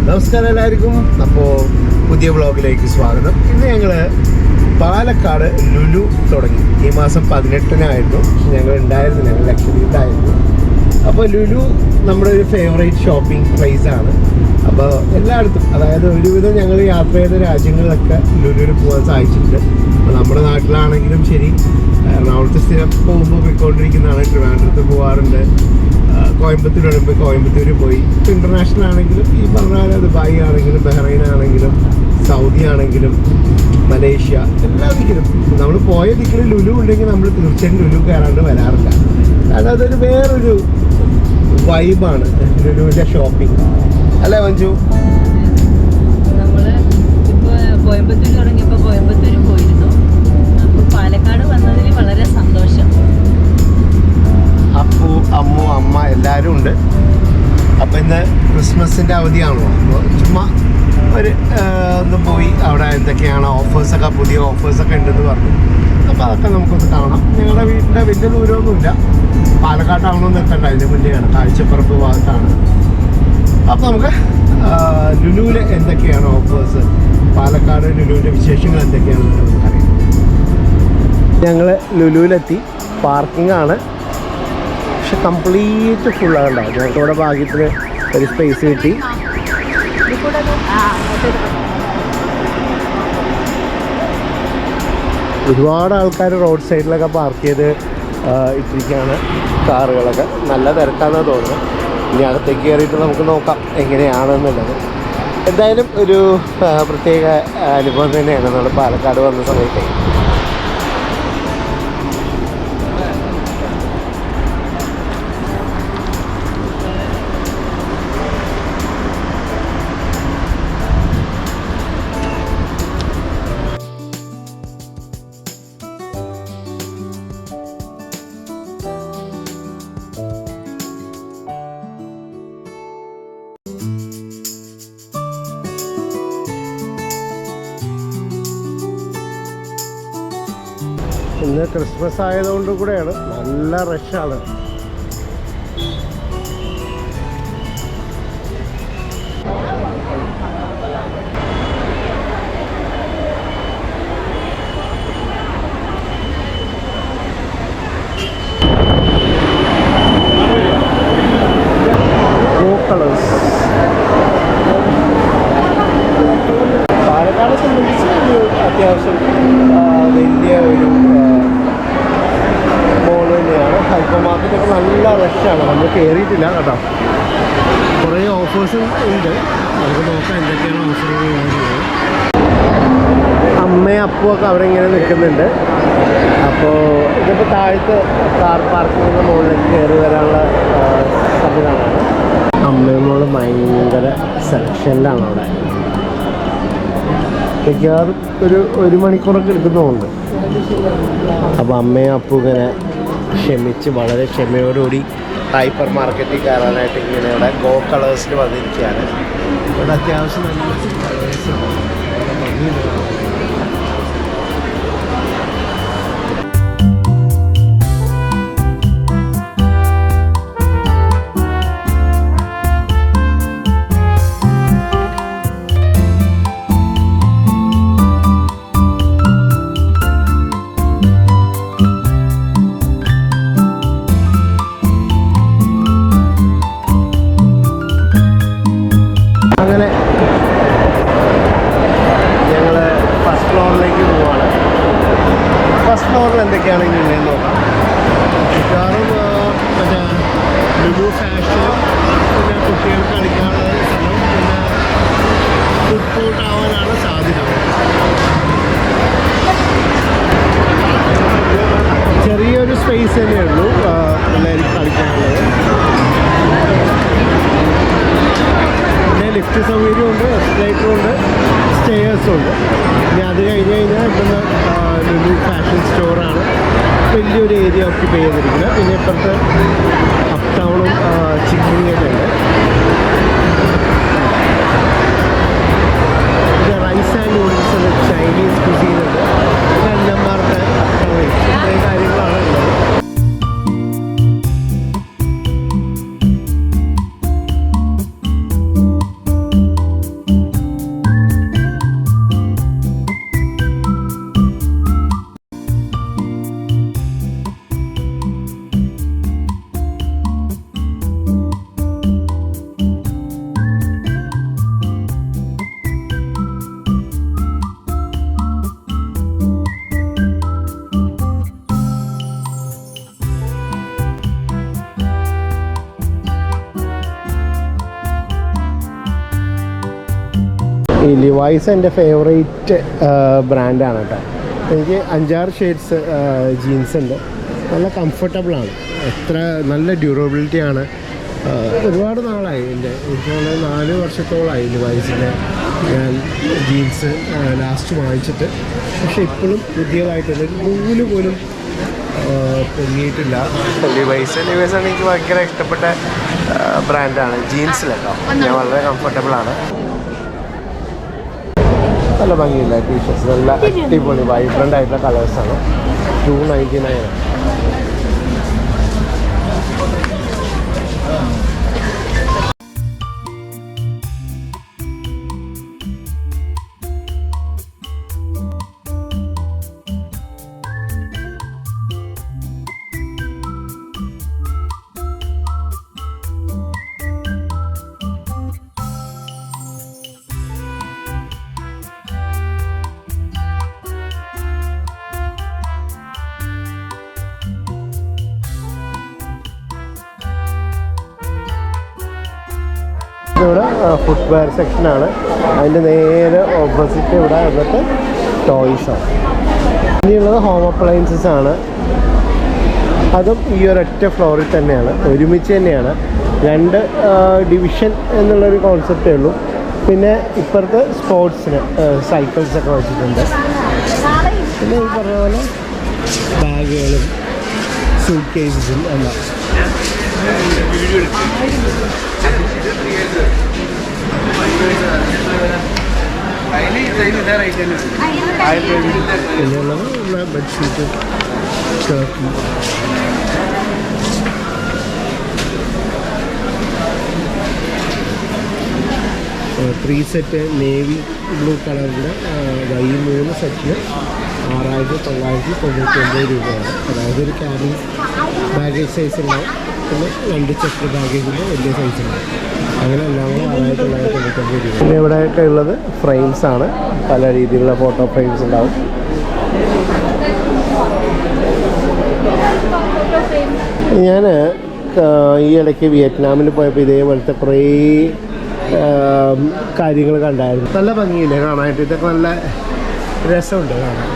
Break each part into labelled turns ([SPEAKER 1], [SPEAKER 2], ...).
[SPEAKER 1] നമസ്കാരം എല്ലാവർക്കും. അപ്പോൾ പുതിയ വ്ളോഗിലേക്ക് സ്വാഗതം. ഇന്ന് ഞങ്ങൾ പാലക്കാട് ലുലു തുടങ്ങി. ഈ മാസം 18-നായിരുന്നു. ഞങ്ങൾ ഉണ്ടായിരുന്നില്ല, ഞങ്ങൾ ലക്ഷദ്വീപിലായിരുന്നു. അപ്പോൾ ലുലു നമ്മുടെ ഒരു ഫേവറേറ്റ് ഷോപ്പിംഗ് പ്ലേസ് ആണ്. അപ്പോൾ എല്ലായിടത്തും, അതായത് ഒരുവിധം ഞങ്ങൾ യാത്ര ചെയ്ത രാജ്യങ്ങളിലൊക്കെ ലുലുവിൽ പോകാൻ സാധിച്ചിട്ടുണ്ട്. അപ്പോൾ നമ്മുടെ നാട്ടിലാണെങ്കിലും ശരി, എറണാകുളത്ത് സ്ഥിരം പോകുമ്പോൾ പോയിക്കൊണ്ടിരിക്കുന്നതാണ്. ട്രിവാൻഡ്രത്ത് പോകാറുണ്ട്, കോയമ്പത്തൂർ വരുമ്പോൾ കോയമ്പത്തൂർ പോയി. ഇപ്പോൾ ഇൻ്റർനാഷണൽ ആണെങ്കിലും ഈ പറഞ്ഞ പോലെ ദുബായ് ആണെങ്കിലും ബഹ്റൈൻ ആണെങ്കിലും സൗദി ആണെങ്കിലും മലേഷ്യ എല്ലാ ദിക്കിലും നമ്മൾ പോയ ദിക്കിൽ ലുലു ഉണ്ടെങ്കിൽ നമ്മൾ തീർച്ചയായും ലുലു കയറാണ്ട് വരാറില്ല. കാരണം അതൊരു വേറൊരു വൈബാണ് ലുലുവിൻ്റെ ഷോപ്പിംഗ്, അല്ലേ മഞ്ജു?
[SPEAKER 2] നമ്മൾ ഇപ്പോൾ കോയമ്പത്തൂർ തുടങ്ങിയപ്പോൾ കോയമ്പത്തൂർ പോയിരുന്നു. അപ്പോൾ പാലക്കാട് വന്നതിൽ വളരെ സന്തോഷം.
[SPEAKER 1] അപ്പു, അമ്മു, അമ്മ എല്ലാവരും ഉണ്ട്. അപ്പം ഇന്ന് ക്രിസ്മസിൻ്റെ അവധിയാണല്ലോ, അപ്പോൾ ചുമ്മാ ഒരു ഒന്ന് പോയി അവിടെ എന്തൊക്കെയാണ് ഓഫേഴ്സൊക്കെ, പുതിയ ഓഫേഴ്സൊക്കെ ഉണ്ടെന്ന് പറഞ്ഞു. അപ്പോൾ അതൊക്കെ നമുക്കൊന്ന് കാണാം. ഞങ്ങളുടെ വീടിൻ്റെ വലിയ ദൂരമൊന്നുമില്ല, പാലക്കാട്ടാവണമെന്ന് എത്തണ്ട, അതിന് മുന്നെയാണ്, കാഴ്ചപ്പറമ്പ് ഭാഗത്താണ്. അപ്പോൾ നമുക്ക് ലുലുവിൽ എന്തൊക്കെയാണ് ഓഫേഴ്സ്, പാലക്കാട് ലുലുവിൻ്റെ വിശേഷങ്ങൾ എന്തൊക്കെയാണെന്ന് നമുക്കറിയാം. ഞങ്ങൾ ലുലുവിലെത്തി. പാർക്കിംഗ് ആണ്, പക്ഷെ കംപ്ലീറ്റ് ഫുള്ളാകണ്ട. ഞങ്ങൾക്ക് ഇവിടെ ഭാഗ്യത്തിന് ഒരു സ്പേസ് കിട്ടി. ഒരുപാട് ആൾക്കാർ റോഡ് സൈഡിലൊക്കെ പാർക്ക് ചെയ്ത് ഇട്ടിരിക്കുകയാണ് കാറുകളൊക്കെ. നല്ല തിരക്കാണെന്ന് തോന്നുന്നു. ഇനി അകത്തേക്ക് കയറിയിട്ട് നമുക്ക് നോക്കാം എങ്ങനെയാണെന്നുള്ളത്. എന്തായാലും ഒരു പ്രത്യേക അനുഭവം തന്നെയാണ് നമ്മൾ പാലക്കാട് വന്ന സമയത്ത്. ഇന്ന് ക്രിസ്മസ് ആയതുകൊണ്ട് കൂടെയാണ് നല്ല റഷാണ്. പാലക്കാട് സംബന്ധിച്ച് അത്യാവശ്യം വലിയ ഒരു മോൾ തന്നെയാണ്. ഹൈപ്പർ മാർക്കറ്റൊക്കെ നല്ല റഷാണ്. നമ്മൾ കയറിയിട്ടില്ല കേട്ടോ. കുറേ ഓഫേഴ്സും ഉണ്ട്, നമുക്ക് നോക്കാം എന്തൊക്കെയാണ് ഓഫറുകൾ. അമ്മയും അപ്പുമൊക്കെ അവിടെ ഇങ്ങനെ നിൽക്കുന്നുണ്ട്. അപ്പോൾ ഇതിപ്പോൾ താഴത്ത് കാർ പാർക്കിങ്ങിൻ്റെ മുകളിലേക്ക് കയറി വരാനുള്ള സംവിധാനമാണ്. അമ്മയും മോള് ഭയങ്കര സെലക്ഷനിലാണ് അവിടെ. മിക്കവാറും ഒരു മണിക്കൂറൊക്കെ എടുക്കുന്നതുകൊണ്ട്. അപ്പോൾ അമ്മയും അപ്പു ഇങ്ങനെ ക്ഷമിച്ച് വളരെ ക്ഷമയോടുകൂടി ഹൈപ്പർ മാർക്കറ്റിൽ കയറാനായിട്ട് ഇങ്ങനെ ഇവിടെ ഗോ കളേഴ്സിൽ വന്നിരിക്കുകയാണ്. ഇവിടെ അത്യാവശ്യം നല്ല കളേഴ്സ് എന്തൊക്കെയാണെങ്കിൽ ഇങ്ങനെ നോക്കാം. മിക്കവാറും മറ്റേ ലുലു ഫാഷൻ, പിന്നെ കുട്ടികൾക്ക് കളിക്കാനുള്ള സ്ഥലം, പിന്നെ ഫുഡ് കോർട്ട് ആവാനാണ് സാധ്യത. ചെറിയൊരു സ്പേസ് തന്നെ ഉള്ളൂ പിള്ളേർക്ക് കളിക്കാനുള്ളത്. പിന്നെ ലിഫ്റ്റ് സൗകര്യമുണ്ട്, എസ്കലേറ്ററും ഉണ്ട്, സ്റ്റെയേഴ്സും ഉണ്ട്. ഇനി അത് കഴിഞ്ഞ് കഴിഞ്ഞാൽ ഇവിടുന്ന് ലുലു ഫാഷൻ സ്റ്റോറാണ് വലിയൊരു ഏരിയ ഓക്യുപ്പൈ ചെയ്തിരിക്കുന്നത്. പിന്നെ ഇപ്പുറത്ത് അപ് ടൗണും ചിക്കനിങ്ങൊക്കെ ഉണ്ട്. ഇത് റൈസ് ആൻഡ് നൂഡിൽസ് ഉണ്ട്, ചൈനീസ് കുസീൻ ഉണ്ട്, പിന്നെ അന്നമാർക്ക് അപ് ടൗൺ ഇത്രയും കാര്യങ്ങളാണ് ഉള്ളത്. ലിവൈസ് എൻ്റെ ഫേവറേറ്റ് ബ്രാൻഡാണ് കേട്ടോ. എനിക്ക് 5-6 ഷെയ്ഡ്സ് ജീൻസ് ഉണ്ട്. നല്ല കംഫർട്ടബിളാണ്, എത്ര നല്ല ഡ്യൂറബിലിറ്റിയാണ്. ഒരുപാട് നാളായി എനിക്ക് 4 വർഷത്തോളമായി ലിവൈസിൻ്റെ ഞാൻ ജീൻസ് ലാസ്റ്റ് വാങ്ങിച്ചിട്ട്. പക്ഷെ ഇപ്പോഴും പുതിയതായിട്ടൊരു നൂല് പോലും പൊങ്ങിയിട്ടില്ല. ലിവൈസാണ് എനിക്ക് ഭയങ്കര ഇഷ്ടപ്പെട്ട ബ്രാൻഡാണ് ജീൻസിലല്ലോ. ഞാൻ വളരെ കംഫർട്ടബിളാണ്. നല്ല ഭംഗിയില്ല ടീഷർട്സ്, നല്ല അടിപൊളി വൈബ്രൻ്റ് ആയിട്ടുള്ള കളേഴ്സാണ്. 299 ആണ്. ഇവിടെ ഫുട്വെയർ സെക്ഷനാണ്. അതിൻ്റെ നേരെ ഓപ്പോസിറ്റ് ഇവിടെ വന്നിട്ട് ടോയ്സാണ്. ഇനിയുള്ളത് ഹോം അപ്ലയൻസസ് ആണ്. അതും ഈ ഒരൊറ്റ ഫ്ലോറിൽ തന്നെയാണ്, ഒരുമിച്ച് തന്നെയാണ്. 2 ഡിവിഷൻ എന്നുള്ളൊരു കോൺസെപ്റ്റേ ഉള്ളൂ. പിന്നെ ഇപ്പുറത്ത് സ്പോർട്സിന് സൈക്കിൾസൊക്കെ വെച്ചിട്ടുണ്ട്. പിന്നെ ഈ പറഞ്ഞ പോലെ ബാഗുകളും സൂട്ട് കേസും എല്ലാം. പിന്നെയുള്ളത് bedsheet, shirt. Three set navy blue കളറിൻ്റെ ഈ 3 സെറ്റിന് 6,999 രൂപയാണ്. അതായത് ഒരു ക്യാരി ബാഗേജ് സൈസ് ഉണ്ടാവും, പിന്നെ 2 ചെക്ക് ബാഗേജിൻ്റെ വലിയ സൈസ് ഉണ്ടാവും. അങ്ങനെ എല്ലാം കൂടെ 6,999 രൂപ. പിന്നെ ഇവിടെയൊക്കെ ഉള്ളത് ഫ്രെയിംസ് ആണ്. പല രീതിയിലുള്ള ഫോട്ടോ ഫ്രെയിംസ് ഉണ്ടാവും. ഞാൻ ഈ ഇടയ്ക്ക് വിയറ്റ്നാമിൽ പോയപ്പോൾ ഇതേപോലത്തെ കുറേ കാര്യങ്ങൾ കണ്ടായിരുന്നു. നല്ല ഭംഗിയില്ലേ കാണാനായിട്ട്? ഇതൊക്കെ നല്ല രസമുണ്ട് കാണാൻ.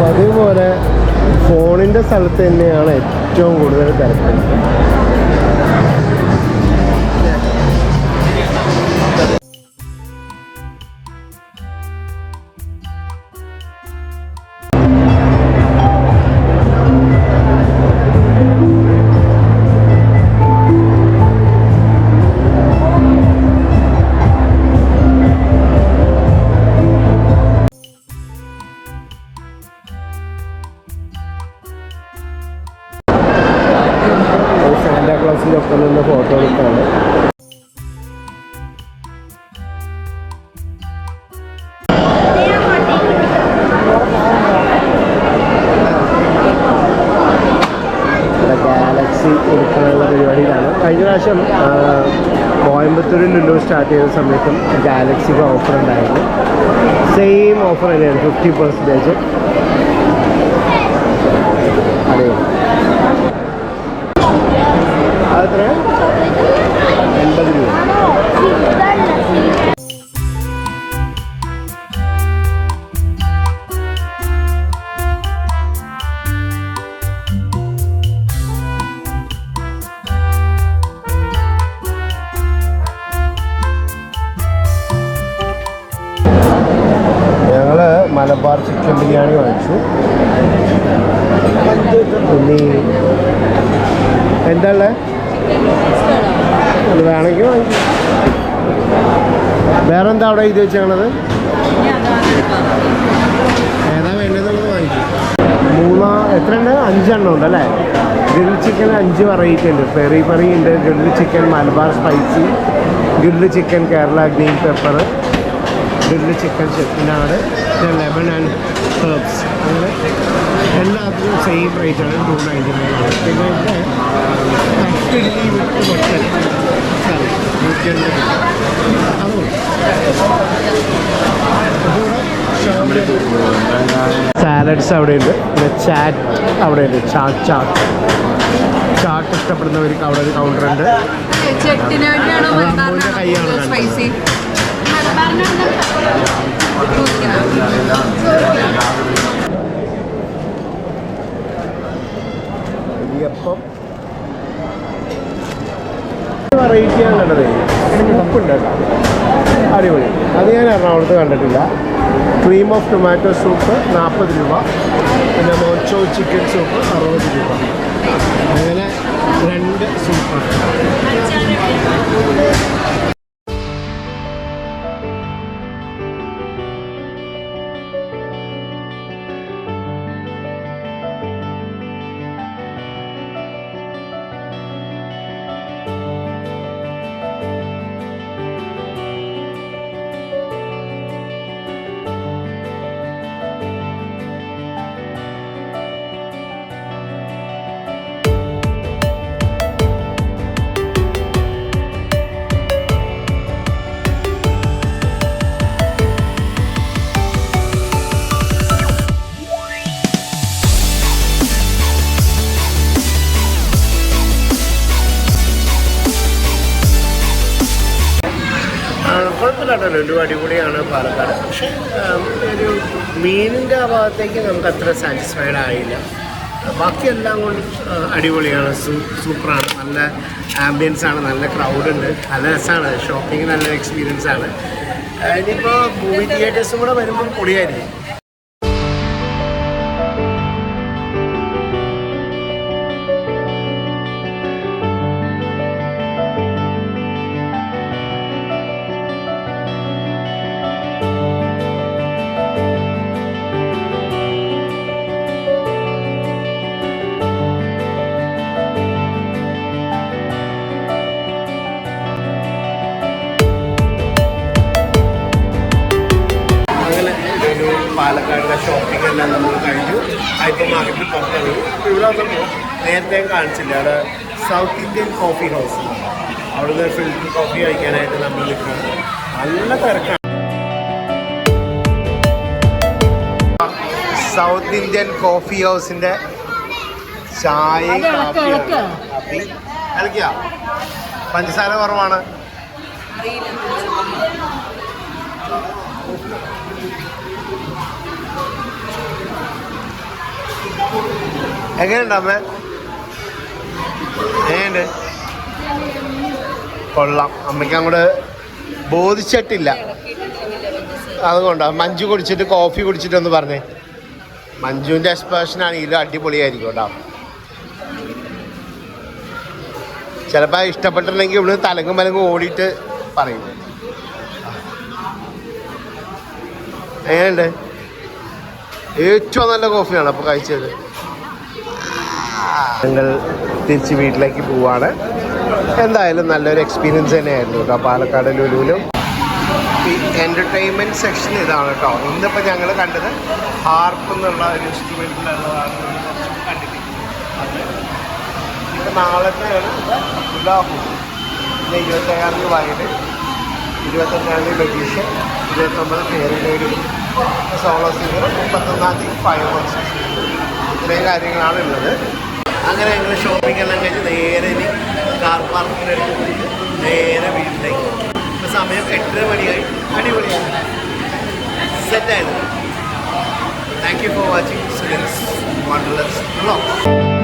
[SPEAKER 1] അതുപോലെ ഫോണിൻ്റെ സ്ഥലത്ത് തന്നെയാണ് ഏറ്റവും കൂടുതൽ തിരക്ക്. സാന്റാക്ലോസിൻ്റെ ഒപ്പം നിന്ന് ഫോട്ടോ എടുത്താണ്. ഗാലക്സി എടുക്കാനുള്ള പരിപാടിയിലാണ്. കഴിഞ്ഞ പ്രാവശ്യം കോയമ്പത്തൂരിൽ ലുലു സ്റ്റാർട്ട് ചെയ്ത സമയത്തും ഗാലക്സിക്ക് ഓഫർ ഉണ്ടായിരുന്നു. സെയിം ഓഫർ തന്നെയാണ്, 50%. അതെ, അതെത്ര? 80 രൂപ. ഞങ്ങൾ മലബാർ ചിക്കൻ ബിരിയാണി വാങ്ങിച്ചു. പിന്നെ എന്താ ഉള്ളത്? അത് വേണമെങ്കിൽ വാങ്ങിക്കും. വേറെ എന്താ അവിടെ ഇത് വെച്ചാണത്? ഏതാ വേണ്ടതെന്നുള്ളത് വാങ്ങിക്കും. എത്ര ഉണ്ട്? 5 എണ്ണം ഉണ്ടല്ലേ? ഗ്രിൽ ചിക്കൻ 5 വെറൈറ്റി ഉണ്ട്. പെറി പെറി ഉണ്ട്, grill chicken Malabar spicy, grill chicken Kerala green pepper, grill chicken Chettinad, lemon and herbs. അങ്ങനെ എല്ലാത്തിനും സെയിം റേറ്റാണ്, 299. പിന്നെ ഇവിടെ കട്ടില്ലി വിത്ത് മട്ടൻ കറി കിച്ചണിൽ സാലഡ്സ് അവിടെയുണ്ട്, പിന്നെ ചാറ്റ് അവിടെയുണ്ട്. ചാട്ട് ഇഷ്ടപ്പെടുന്നവർക്ക് അവിടെ ഒരു കൗണ്ടർ ഉണ്ട്. അമ്മൂൻ്റെ കൈയാണ് ഇടിയപ്പം വെറൈറ്റി ആണ് കണ്ടത്. ഉപ്പുണ്ട് കേട്ടോ, അടിപൊളി. അത് ഞാൻ എറണാകുളത്ത് കണ്ടിട്ടില്ല. ക്രീം ഓഫ് ടൊമാറ്റോ സൂപ്പ് 40 രൂപ, പിന്നെ മോച്ചോ ചിക്കൻ സൂപ്പ് 60 രൂപ. അങ്ങനെ 2 സൂപ്പാണ്. കുഴപ്പമില്ല കേട്ടോ, ലുലു അടിപൊളിയാണ് പാലക്കാട്. പക്ഷേ ഒരു മീനിൻ്റെ ആ ഭാഗത്തേക്ക് നമുക്ക് അത്ര സാറ്റിസ്ഫൈഡ് ആയില്ല. ബാക്കിയെല്ലാം കൊണ്ടും അടിപൊളിയാണ്, സൂപ്പറാണ്. നല്ല ആംബിയൻസ് ആണ്, നല്ല ക്രൗഡുണ്ട്, നല്ല രസമാണ്. ഷോപ്പിംഗ് നല്ല എക്സ്പീരിയൻസ് ആണ്. ഇനിയിപ്പോൾ മൂവി തിയേറ്റേഴ്സും കൂടെ വരുമ്പോൾ പൊളിയായിരിക്കും. പാലക്കാടിലെ ഷോപ്പിംഗ് എല്ലാം നമ്മൾ കഴിഞ്ഞു. ഹൈപ്പർ മാർക്കറ്റിൽ പുറത്തിറങ്ങി. ഇവിടെ വന്നപ്പോൾ നേരത്തെ കാണിച്ചില്ല, അവിടെ സൗത്ത് ഇന്ത്യൻ കോഫി ഹൗസ്, അവിടുന്ന് ഫിൽറ്റർ കോഫി കഴിക്കാനായിട്ട് നമ്മൾ നിൽക്കുന്നത്. നല്ല തിരക്കാണ്. സൗത്ത് ഇന്ത്യൻ കോഫി ഹൗസിൻ്റെ ചായയും കാപ്പി കളിക്കുക. പഞ്ചസാര കുറവാണ്. എങ്ങനെയുണ്ട് അമ്മ? എങ്ങനെയുണ്ട്? കൊള്ളാം. അമ്മയ്ക്ക് അങ്ങോട്ട് ബോധിച്ചിട്ടില്ല, അതുകൊണ്ടാണ്. മഞ്ജു കുടിച്ചിട്ട് കോഫി കുടിച്ചിട്ടൊന്ന് പറഞ്ഞേ. മഞ്ജുവിൻ്റെ എക്സ്പ്രഷനാണ് ഇതിൽ അടിപൊളിയായിരിക്കും കേട്ടോ. ചിലപ്പോൾ ഇഷ്ടപ്പെട്ടിട്ടുണ്ടെങ്കിൽ ഇവിടെ തലങ്ങും മലങ്ങും ഓടിയിട്ട് പറയും. എങ്ങനെയുണ്ട്? ഏറ്റവും നല്ല കോഫിയാണ് അപ്പോൾ കഴിച്ചത്. ഞങ്ങൾ തിരിച്ച് വീട്ടിലേക്ക് പോവാണ്. എന്തായാലും നല്ലൊരു എക്സ്പീരിയൻസ് തന്നെയായിരുന്നു കേട്ടോ പാലക്കാട് ലുലുവിലും. ഈ എൻ്റർടൈൻമെൻറ്റ് സെക്ഷൻ ഇതാണ് കേട്ടോ. ഇന്നിപ്പോൾ ഞങ്ങൾ കണ്ടത് ഹാർപ്പ് എന്നുള്ള ഒരു ഇൻസ്ട്രുമെൻറ്റിലുള്ളതാണ് കണ്ടിട്ട്. അത് ഇപ്പോൾ നാളത്തെയാണ് ഗുലാബ്. പിന്നെ 27-ാം തീയതി വയലിൻ, 25-ാം തീയതി ബഗീഷ്, 29 പേരിലൊരു സോളോ സിംഗർ, 31-ാം തീയതി ഫയർ വർക്ക്സ്. ഇത്രയും കാര്യങ്ങളാണ് ഉള്ളത്. അങ്ങനെ ഞങ്ങൾ ഷോപ്പിംഗ് എല്ലാം കഴിഞ്ഞ് നേരെ ഇനി കാർ പാർക്കിങ്ങിനെടുത്ത് പോയിട്ട് നേരെ വീട്ടിലേക്ക്. ഇപ്പോൾ സമയം 8:30 മണിയായി. അടിപൊളിയാണ്, സെറ്റായിരുന്നു. Thank you for watching Suresh wanderlust vlog.